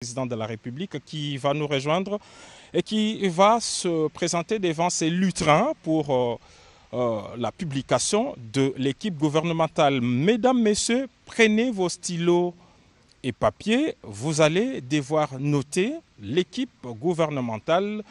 Président de la République qui va nous rejoindre et qui va se présenter devant ses lutrins pour la publication de l'équipe gouvernementale. Mesdames, Messieurs, prenez vos stylos et papiers. Vous allez devoir noter l'équipe gouvernementale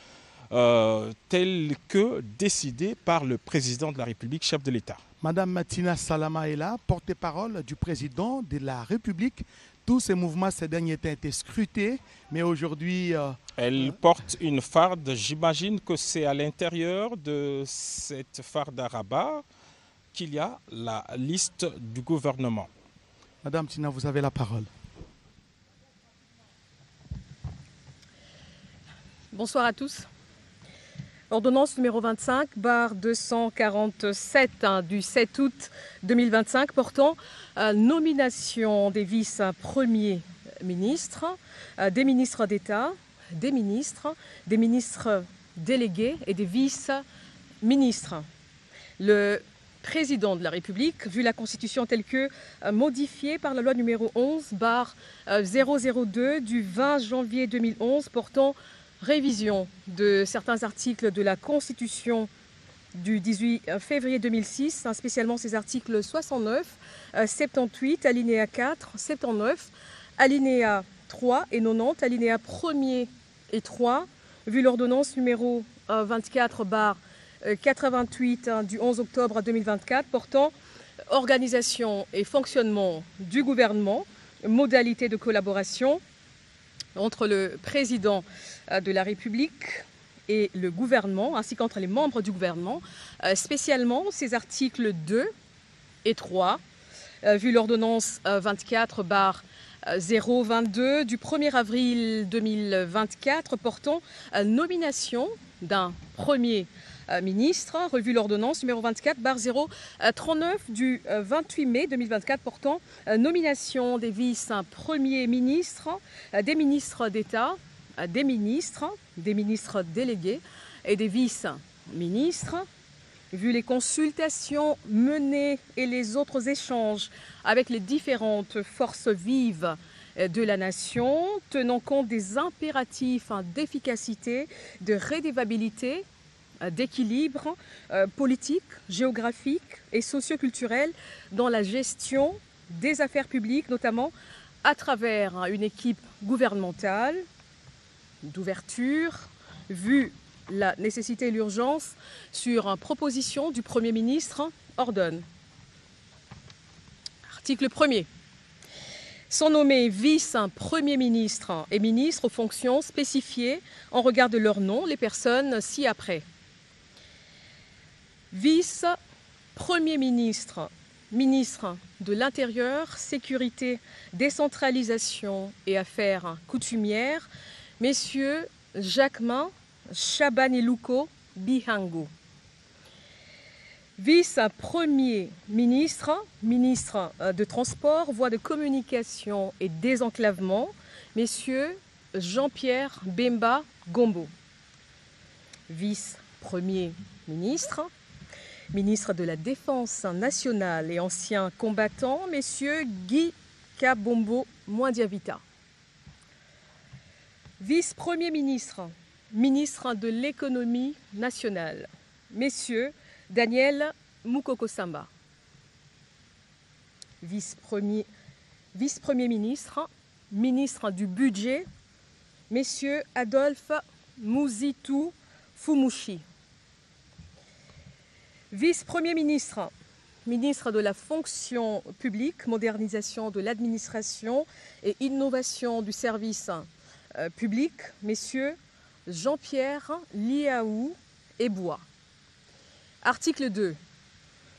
telle que décidée par le Président de la République, chef de l'État. Madame Matina Salama est là, porte-parole du Président de la République. Tous ces mouvements ces derniers temps été scrutés, mais aujourd'hui... Elle porte une farde, j'imagine que c'est à l'intérieur de cette farde à rabat qu'il y a la liste du gouvernement. Madame Tina, vous avez la parole. Bonsoir à tous. Ordonnance numéro 25, barre 247 du 7 août 2025 portant nomination des vice-premiers ministres, des ministres d'État, des ministres délégués et des vice-ministres. Le président de la République, vu la Constitution telle que modifiée par la loi numéro 11, barre 002 du 20 janvier 2011 portant révision de certains articles de la Constitution du 18 février 2006, spécialement ces articles 69, 78, alinéa 4, 79, alinéa 3 et 90, alinéa 1er et 3, vu l'ordonnance numéro 24 barre 88 du 11 octobre 2024 portant organisation et fonctionnement du gouvernement, modalités de collaboration entre le président de la République et le gouvernement, ainsi qu'entre les membres du gouvernement, spécialement ces articles 2 et 3, vu l'ordonnance 24 barre 022 du 1er avril 2024 portant nomination d'un premier ministre, revu l'ordonnance numéro 24 barre 039 du 28 mai 2024 portant nomination des vice-premiers ministres, des ministres d'État, des ministres délégués et des vice-ministres, vu les consultations menées et les autres échanges avec les différentes forces vives de la nation, tenant compte des impératifs d'efficacité, de rédévabilité, d'équilibre politique, géographique et socioculturel dans la gestion des affaires publiques, notamment à travers une équipe gouvernementale d'ouverture, vu la nécessité et l'urgence sur proposition du Premier ministre, ordonne. Article 1er. Sont nommés vice-premiers ministres et ministres aux fonctions spécifiées en regard de leur nom, les personnes ci-après. Vice-premier ministre, ministre de l'Intérieur, Sécurité, Décentralisation et Affaires coutumières, messieurs Jacquemin Chabanilouko Bihango. Vice-premier ministre, ministre de Transport, Voies de communication et désenclavement, messieurs Jean-Pierre Bemba Gombo. Vice-premier ministre, ministre de la Défense nationale et ancien combattant, messieurs Guy Kabombo Mwandiavita. Vice-premier ministre, ministre de l'économie nationale, messieurs Daniel Mukoko-Samba. Vice-premier ministre, ministre du budget, messieurs Adolphe Mouzitou Fumushi. Vice-premier ministre, ministre de la fonction publique, modernisation de l'administration et innovation du service public, messieurs Jean-Pierre Liaou Ebois. Article 2.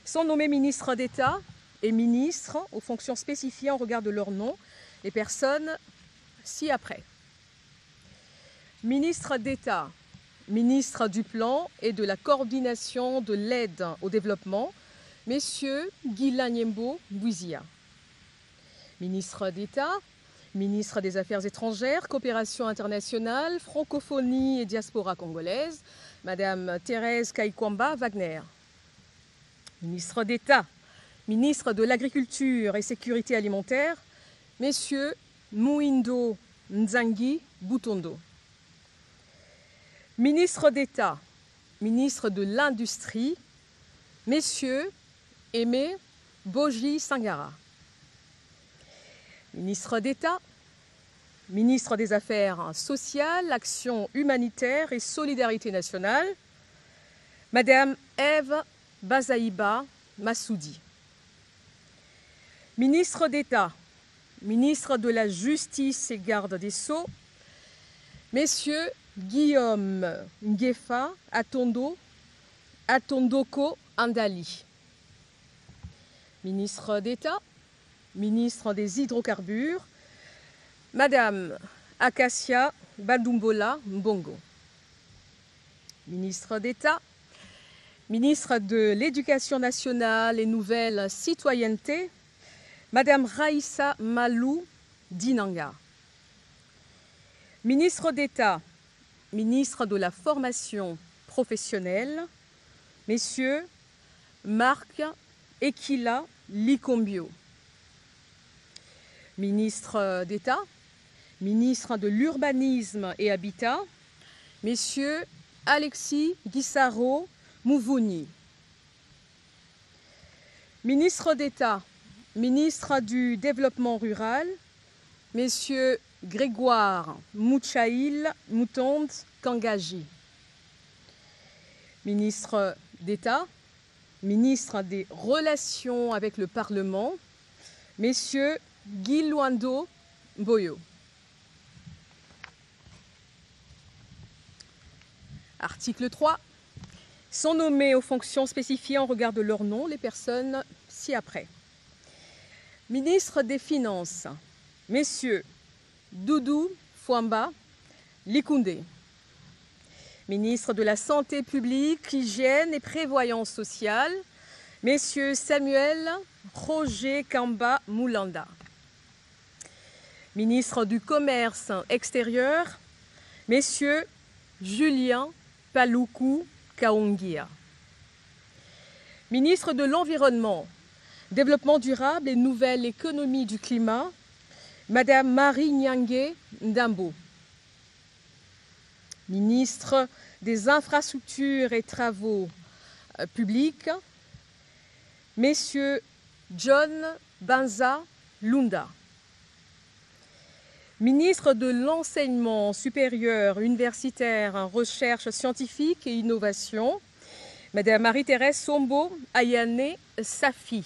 Sont nommés ministres d'État et ministres aux fonctions spécifiées en regard de leur nom, les personnes ci-après. Ministre d'État, ministre du Plan et de la coordination de l'aide au développement, messieurs Guilain Nyembo Bouizia. Ministre d'État, ministre des Affaires étrangères, coopération internationale, francophonie et diaspora congolaise, madame Thérèse Kaikwamba Wagner. Ministre d'État, ministre de l'Agriculture et Sécurité alimentaire, messieurs Mouindo Nzangi Butondo. Ministre d'État, ministre de l'Industrie, Messieurs Aimé Boji Sangara. Ministre d'État, ministre des Affaires sociales, Action humanitaire et solidarité nationale, Madame Ève Bazaïba Massoudi. Ministre d'État, ministre de la Justice et Garde des Sceaux, Messieurs Guillaume Nguefa Atondoko Andali. Ministre d'État, ministre des Hydrocarbures, Madame Acacia Badumbola Mbongo. Ministre d'État, ministre de l'Éducation nationale et nouvelle citoyenneté, Madame Raïssa Malou Dinanga. Ministre d'État, ministre de la formation professionnelle, Messieurs Marc Ekila Likombio. Ministre d'État, ministre de l'Urbanisme et Habitat, Messieurs Alexis Guissaro Mouvouni. Ministre d'État, ministre du Développement rural, Messieurs Grégoire Mouchaïl Moutonde Kangaji. Ministre d'État, ministre des Relations avec le Parlement, Messieurs Guy Luando Boyo. Article 3. Sont nommés aux fonctions spécifiées en regard de leur nom les personnes ci-après. Ministre des Finances, Messieurs Doudou Fouamba Likoundé. Ministre de la Santé publique, Hygiène et Prévoyance sociale, Messieurs Samuel Roger Kamba Moulanda. Ministre du Commerce extérieur, Messieurs Julien Paloukou Kaongia. Ministre de l'Environnement, Développement durable et nouvelle économie du climat, Madame Marie Nyangé Ndambo. Ministre des Infrastructures et Travaux publics, Messieurs John Banza Lunda. Ministre de l'Enseignement supérieur, universitaire, recherche scientifique et innovation, Madame Marie-Thérèse Sombo Ayane Safi.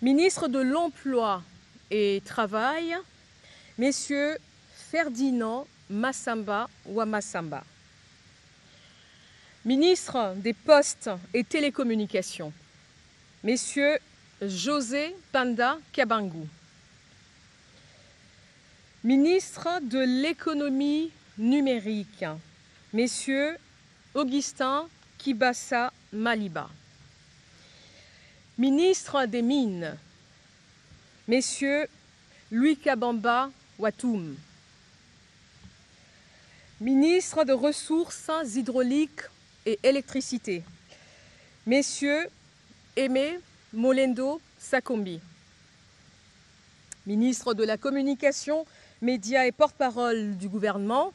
Ministre de l'Emploi et Travail, Messieurs Ferdinand Massamba Wamassamba. Ministre des Postes et Télécommunications, Messieurs José Panda Kabangou. Ministre de l'Économie numérique, Messieurs Augustin Kibassa Maliba. Ministre des Mines, Messieurs Louis Kabamba Watoum. Ministre de Ressources hydrauliques et électricité, Messieurs Aimé Molendo Sakombi. Ministre de la Communication, Médias et porte-parole du gouvernement,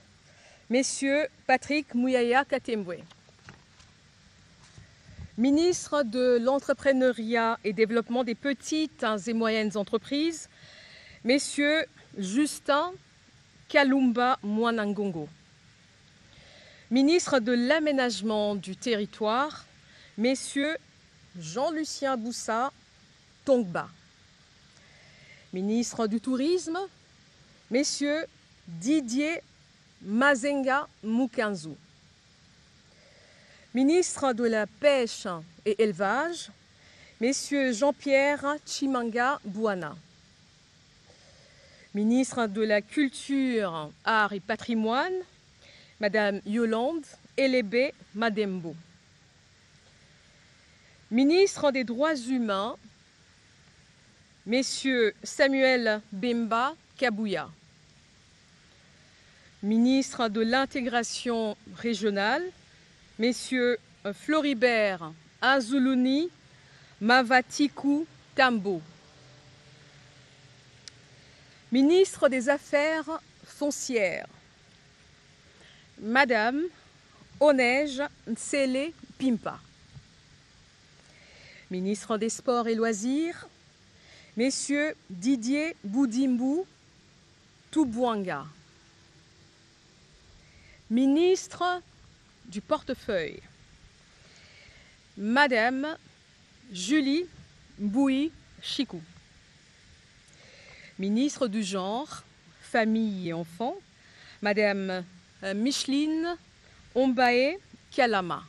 Messieurs Patrick Mouyaya Katembwe. Ministre de l'Entrepreneuriat et Développement des petites et moyennes entreprises, Messieurs Justin Kalumba Mwanangongo. Ministre de l'Aménagement du Territoire, Messieurs Jean-Lucien Boussa Tongba. Ministre du Tourisme, Messieurs Didier Mazenga Mukanzu. Ministre de la Pêche et Élevage, Messieurs Jean-Pierre Chimanga Bouana. Ministre de la Culture, Arts et Patrimoine, Madame Yolande Elébé Madembo. Ministre des Droits humains, Messieurs Samuel Bemba Kabouya. Ministre de l'Intégration régionale, Messieurs Floribert Azuluni Mavatiku Tambo. Ministre des Affaires foncières, Madame Onej Nsele Pimpa. Ministre des Sports et Loisirs, Messieurs Didier Boudimbu Toubouanga. Ministre du Portefeuille, Madame Julie Boui Chikou. Ministre du Genre, Famille et Enfants, Madame Micheline Ombaé Kalama.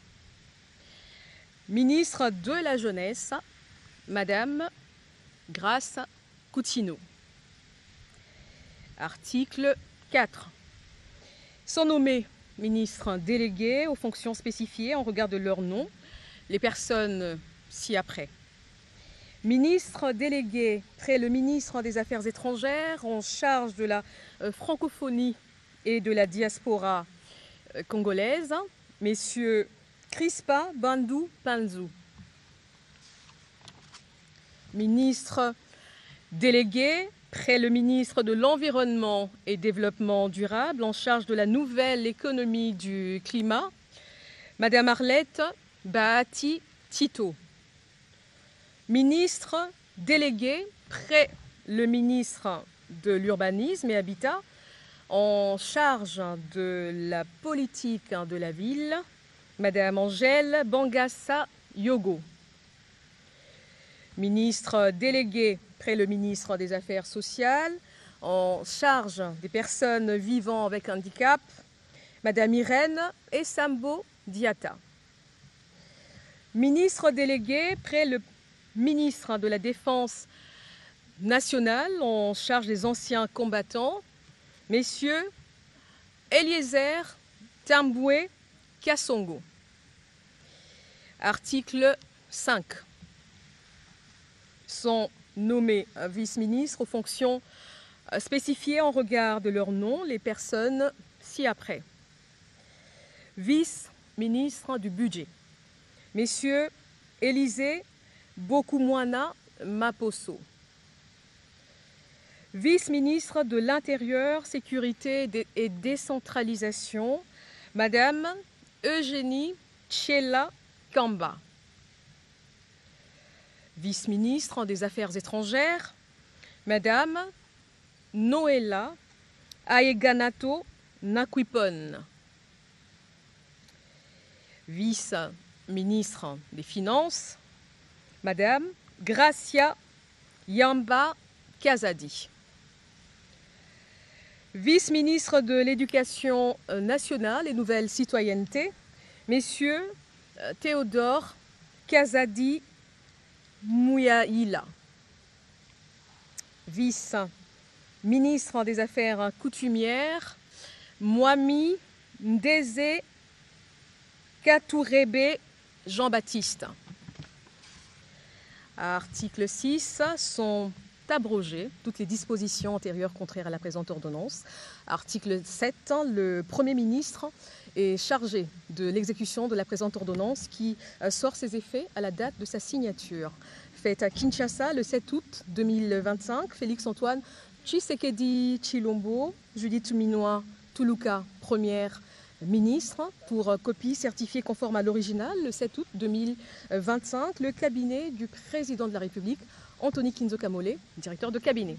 Ministre de la Jeunesse, Madame Grace Coutinho. Article 4. Sont nommés ministres délégués aux fonctions spécifiées en regard de leur nom, les personnes ci-après. Ministre délégué près le ministre des Affaires étrangères en charge de la francophonie et de la diaspora congolaise, messieurs Crispa Bandou Panzou. Ministre délégué près le ministre de l'Environnement et Développement durable en charge de la nouvelle économie du climat, Madame Arlette Bahati Tito. Ministre délégué près le ministre de l'Urbanisme et Habitat en charge de la politique de la ville, Madame Angèle Bangassa Yogo. Ministre délégué près le ministre des Affaires sociales en charge des personnes vivant avec handicap, Madame Irène Essambo Diata. Ministre délégué près le ministre de la Défense nationale en charge des anciens combattants, messieurs Eliezer Tamboué Kassongo. Article 5. Sont nommés vice-ministres aux fonctions spécifiées en regard de leur nom, les personnes ci-après. Vice-ministre du Budget, messieurs Élisée Bokoumouana Maposo. Vice-ministre de l'Intérieur, Sécurité et Décentralisation, Madame Eugénie Tchela Kamba. Vice-ministre des Affaires étrangères, Madame Noëlla Aeganato Nakwipon. Vice-ministre des Finances, Madame Gracia Yamba Kazadi. Vice-ministre de l'Éducation nationale et Nouvelle Citoyenneté, Messieurs Théodore Kazadi Mouyaïla. Vice-ministre des Affaires coutumières, Moami Ndeze Katourebe Jean-Baptiste. Article 6. Sont abrogées toutes les dispositions antérieures contraires à la présente ordonnance. Article 7. Le Premier ministre est chargé de l'exécution de la présente ordonnance qui sort ses effets à la date de sa signature. Faite à Kinshasa le 7 août 2025, Félix-Antoine Tshisekedi Tshilombo, Judith Minwa Tuluka, première ministre, pour copie certifiée conforme à l'original le 7 août 2025, le cabinet du président de la République, Anthony Kinzo Kamole, directeur de cabinet.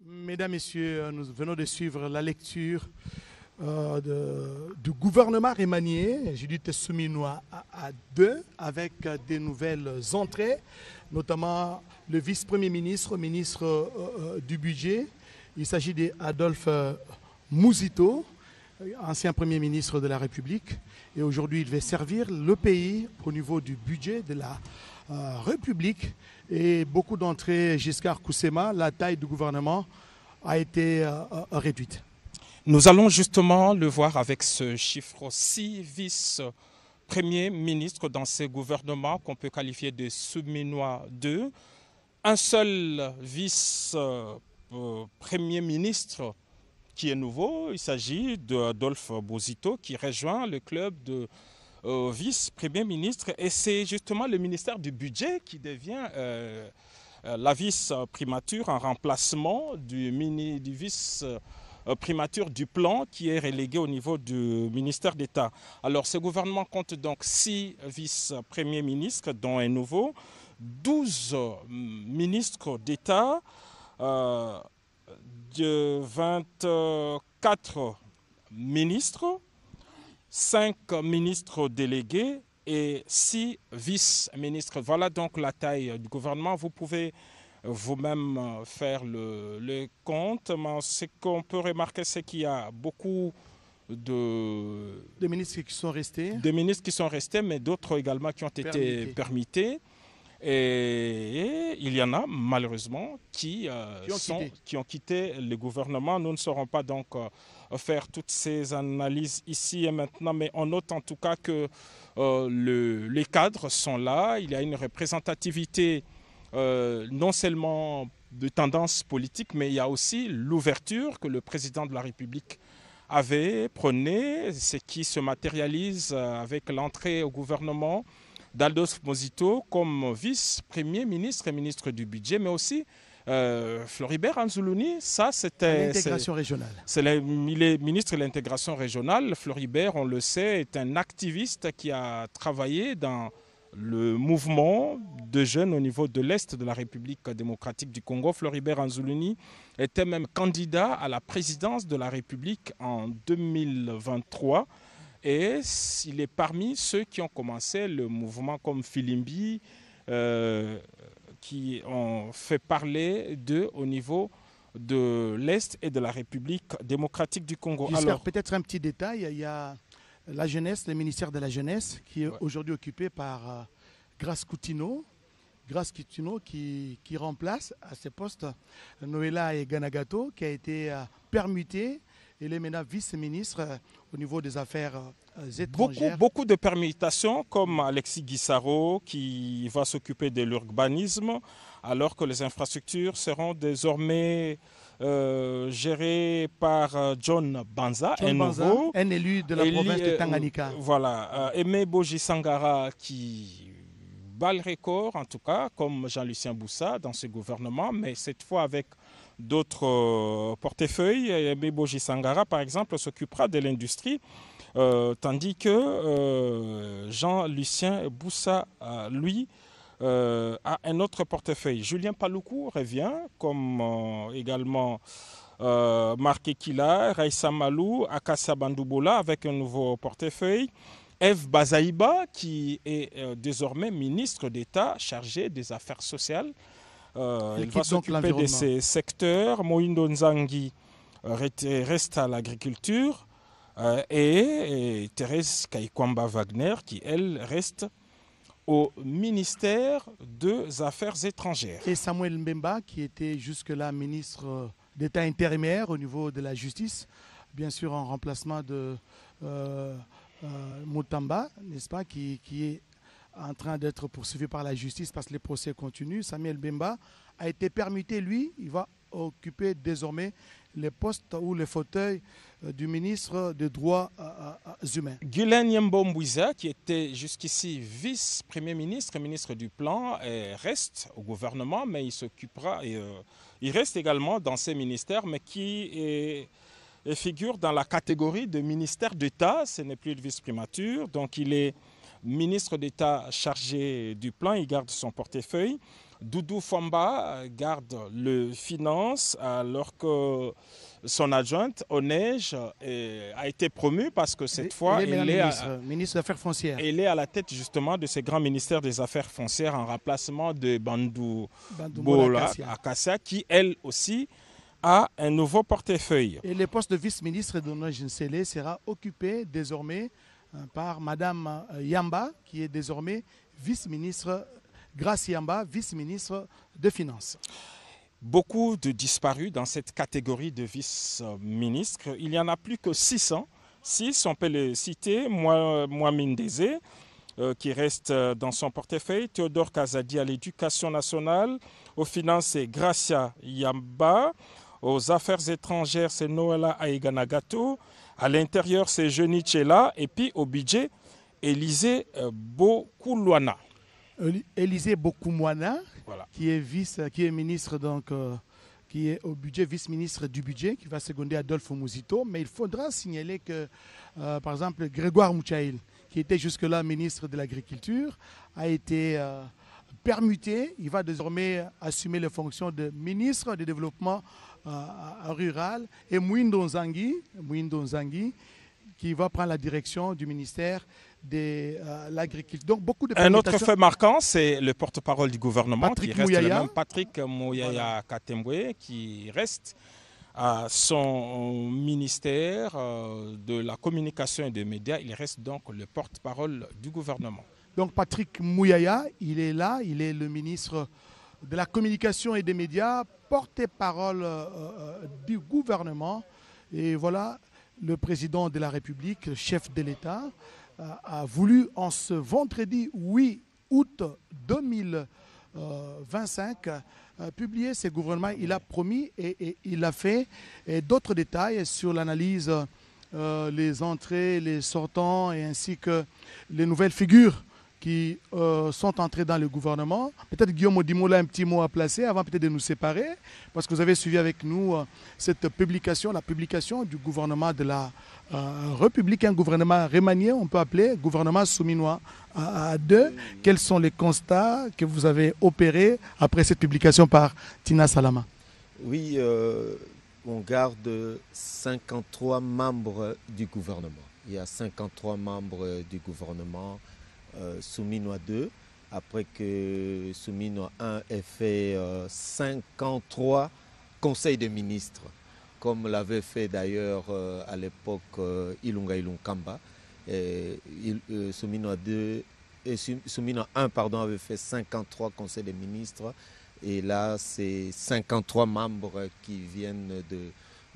Mesdames, Messieurs, nous venons de suivre la lecture du gouvernement remanié, Judith Suminwa à 2, avec des nouvelles entrées, notamment le vice-premier ministre, ministre du budget. Il s'agit d'Adolphe Mouzito, ancien premier ministre de la République. Et aujourd'hui, il devait servir le pays au niveau du budget de la République. Et beaucoup d'entrées, Giscard Koussema, la taille du gouvernement a été réduite. Nous allons justement le voir avec ce chiffre 6 vice-premiers ministres dans ces gouvernements qu'on peut qualifier de Souminois 2. Un seul vice-premier ministre qui est nouveau, il s'agit d'Adolphe Mouzito qui rejoint le club de vice-premier ministre. Et c'est justement le ministère du budget qui devient la vice-primature en remplacement du vice-primature du plan qui est relégué au niveau du ministère d'État. Alors ce gouvernement compte donc 6 vice-premiers ministres, dont un nouveau, 12 ministres d'État, de 24 ministres, 5 ministres délégués et 6 vice-ministres. Voilà donc la taille du gouvernement. Vous pouvez vous-même faire le compte. Mais ce qu'on peut remarquer, c'est qu'il y a beaucoup de ministres qui sont restés. Des ministres qui sont restés, mais d'autres également qui ont été permis. Et il y en a malheureusement qui ont quitté le gouvernement. Nous ne saurons pas donc faire toutes ces analyses ici et maintenant, mais on note en tout cas que les cadres sont là. Il y a une représentativité non seulement de tendance politique, mais il y a aussi l'ouverture que le président de la République avait prônée, ce qui se matérialise avec l'entrée au gouvernement d'Aldos Mosito comme vice-premier ministre et ministre du budget, mais aussi Floribert Anzoulouni, ça c'était... L'intégration régionale. Il est ministre de l'intégration régionale. Floribert, on le sait, est un activiste qui a travaillé dans le mouvement de jeunes au niveau de l'Est de la République démocratique du Congo. Floribert Anzoulouni était même candidat à la présidence de la République en 2023. Et il est parmi ceux qui ont commencé le mouvement comme Filimbi, qui ont fait parler d'eux au niveau de l'Est et de la République démocratique du Congo. Alors, peut-être un petit détail, il y a la jeunesse, le ministère de la jeunesse, qui est aujourd'hui occupé par Grace Coutinho. Grace Coutinho qui remplace à ce poste Noëlla Eganagato, qui a été permuté. Il est maintenant vice-ministre au niveau des affaires étrangères. Beaucoup de permutations, comme Alexis Guissaro qui va s'occuper de l'urbanisme, alors que les infrastructures seront désormais gérées par John Banza, un élu de la province de Tanganyika. Voilà, Aimé Boji Sangara qui bat le record, en tout cas, comme Jean-Lucien Boussa dans ce gouvernement, mais cette fois avec d'autres portefeuilles. Aimé Boji Sangara, par exemple, s'occupera de l'industrie, tandis que Jean-Lucien Boussa, lui, a un autre portefeuille. Julien Paloukou revient, comme également Marc Ekila, Raissa Malou, Akassa Bandoubola, avec un nouveau portefeuille. Eve Bazaïba, qui est désormais ministre d'État chargé des affaires sociales. Il va s'occuper de ces secteurs. Moïndo Nzangi reste à l'agriculture et Thérèse Kaikwamba Wagner qui, elle, reste au ministère des Affaires étrangères. Et Samuel Mbemba qui était jusque-là ministre d'État intérimaire au niveau de la justice, bien sûr en remplacement de Moutamba, n'est-ce pas, qui est en train d'être poursuivi par la justice parce que les procès continuent. Samuel Mbemba a été permuté, lui, il va occuper désormais les postes ou les fauteuils du ministre des Droits humains. Guylaine Yembo-Mbouiza, qui était jusqu'ici vice-premier ministre et ministre du Plan, reste au gouvernement, mais il s'occupera, il reste également dans ces ministères, mais qui figure dans la catégorie de ministère d'État. Ce n'est plus de vice-primature, donc il est ministre d'État chargé du Plan, il garde son portefeuille. Doudou Famba garde le finance alors que son adjointe Onej a été promue parce que cette fois il est ministre des Affaires foncières. Elle est à la tête justement de ce grand ministère des Affaires foncières en remplacement de Bandou Bola Akassia qui elle aussi a un nouveau portefeuille. Et le poste de vice-ministre d'Onej Nsele sera occupé désormais par Madame Yamba qui est désormais vice-ministre. Grace Yamba, vice-ministre des Finances. Beaucoup de disparus dans cette catégorie de vice-ministres. Il n'y en a plus que 600. 6, on peut les citer. Mouamine Désé, qui reste dans son portefeuille. Théodore Kazadi à l'éducation nationale. Aux finances, c'est Gracia Yamba. Aux affaires étrangères, c'est Noëlla Aïganagato. À l'intérieur, c'est Jeuni Tchela. Et puis au budget, Élisée Bokoulouana. Élisée Bokoumwana, Voilà. qui est ministre donc, qui est au budget, vice-ministre du budget, qui va seconder Adolphe Muzito. Mais il faudra signaler que, par exemple, Grégoire Mouchaïl, qui était jusque-là ministre de l'Agriculture, a été permuté. Il va désormais assumer les fonctions de ministre du Développement rural. Et Mouindo Nzangi, qui va prendre la direction du ministère de l'Agriculture. Donc, beaucoup de Un autre fait marquant, c'est le porte-parole du gouvernement, Patrick qui reste Mouyaya. le même, Patrick Mouyaya Katembwe, qui reste à son ministère de la communication et des médias. Il reste donc le porte-parole du gouvernement. Donc Patrick Mouyaya, il est là, il est le ministre de la communication et des médias, porte-parole du gouvernement. Et voilà, le président de la République, le chef de l'État, a voulu en ce vendredi 8 août 2025 publier ses gouvernements. Il a promis et il a fait d'autres détails sur l'analyse, les entrées, les sortants et ainsi que les nouvelles figures qui sont entrés dans le gouvernement. Peut-être Guillaume Odimola a un petit mot à placer avant peut-être de nous séparer, parce que vous avez suivi avec nous cette publication, la publication du gouvernement de la République, un gouvernement remanié, on peut appeler gouvernement souminois à deux. Quels sont les constats que vous avez opérés après cette publication par Tina Salama? Oui, on garde 53 membres du gouvernement. Il y a 53 membres du gouvernement Souminois 2, après que Souminois 1 ait fait 53 conseils de ministres, comme l'avait fait d'ailleurs à l'époque Ilunga Ilunkamba. Souminois 1 avait fait 53 conseils de ministres, et là c'est 53 membres qui viennent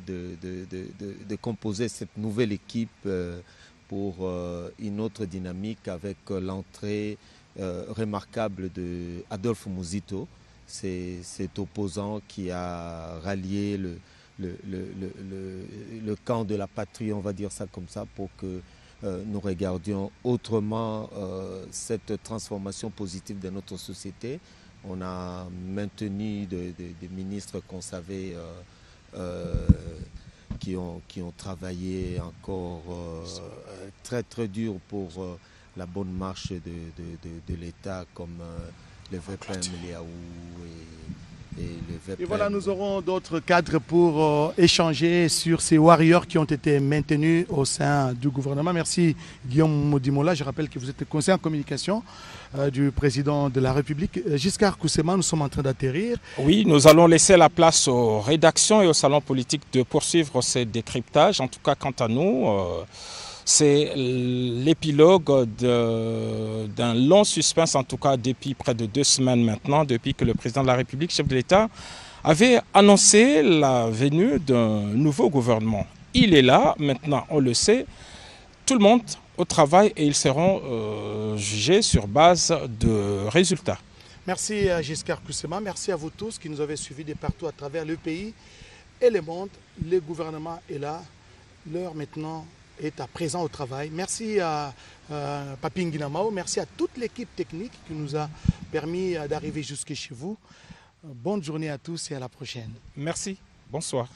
de composer cette nouvelle équipe pour une autre dynamique avec l'entrée remarquable de Adolphe Muzito, c'est cet opposant qui a rallié le camp de la patrie, on va dire ça comme ça, pour que nous regardions autrement cette transformation positive de notre société. On a maintenu des ministres qu'on savait qui ont travaillé encore très très dur pour la bonne marche de l'État, comme le VPM Liaou et le VPM. Et voilà, nous aurons d'autres cadres pour échanger sur ces warriors qui ont été maintenus au sein du gouvernement. Merci Guillaume Modimola. Je rappelle que vous êtes conseiller en communication du président de la République. Giscard Koussema, nous sommes en train d'atterrir. Oui, nous allons laisser la place aux rédactions et au salon politique de poursuivre ces décryptages. En tout cas, quant à nous, c'est l'épilogue d'un long suspense, en tout cas depuis près de 2 semaines maintenant, depuis que le président de la République, chef de l'État, avait annoncé la venue d'un nouveau gouvernement. Il est là, maintenant on le sait, tout le monde au travail, et ils seront jugés sur base de résultats. Merci Giscard Koussema, merci à vous tous qui nous avez suivis de partout à travers le pays et le monde. Le gouvernement est là, l'heure maintenant est à présent au travail. Merci à Papi Nguinamao, merci à toute l'équipe technique qui nous a permis d'arriver jusque chez vous. Bonne journée à tous et à la prochaine. Merci, bonsoir.